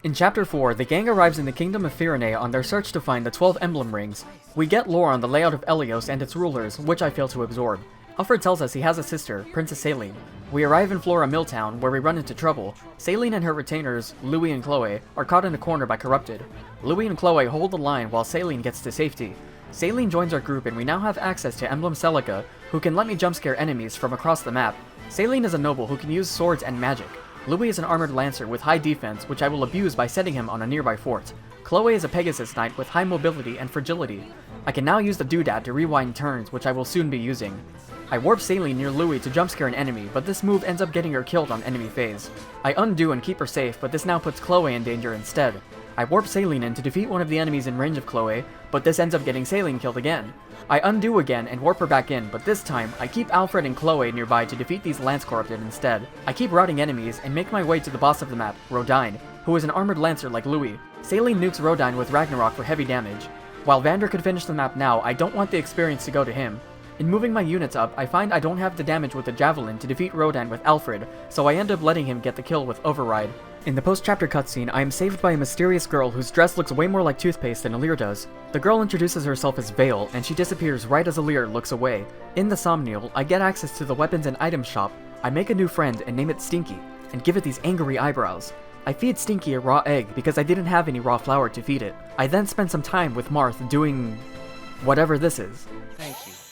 In Chapter 4, the gang arrives in the Kingdom of Firene on their search to find the 12 Emblem Rings. We get lore on the layout of Elyos and its rulers, which I fail to absorb. Alfred tells us he has a sister, Princess Saline. We arrive in Flora Milltown, where we run into trouble. Saline and her retainers, Louis and Chloe, are caught in a corner by Corrupted. Louis and Chloe hold the line while Saline gets to safety. Saline joins our group and we now have access to Emblem Celica, who can let me jumpscare enemies from across the map. Saline is a noble who can use swords and magic. Louis is an armored lancer with high defense, which I will abuse by setting him on a nearby fort. Chloe is a Pegasus Knight with high mobility and fragility. I can now use the doodad to rewind turns, which I will soon be using. I warp Saline near Louis to jumpscare an enemy, but this move ends up getting her killed on enemy phase. I undo and keep her safe, but this now puts Chloe in danger instead. I warp Saline in to defeat one of the enemies in range of Chloe, but this ends up getting Saline killed again. I undo again and warp her back in, but this time, I keep Alfred and Chloe nearby to defeat these Lance Corrupted instead. I keep routing enemies and make my way to the boss of the map, Rodine, who is an armored lancer like Louis. Saline nukes Rodine with Ragnarok for heavy damage. While Vander could finish the map now, I don't want the experience to go to him. In moving my units up, I find I don't have the damage with the Javelin to defeat Rodine with Alfred, so I end up letting him get the kill with Override. In the post-chapter cutscene, I am saved by a mysterious girl whose dress looks way more like toothpaste than Alir does. The girl introduces herself as Vale, and she disappears right as Alir looks away. In the Somnial, I get access to the weapons and items shop. I make a new friend and name it Stinky, and give it these angry eyebrows. I feed Stinky a raw egg because I didn't have any raw flour to feed it. I then spend some time with Marth doing whatever this is. Thank you.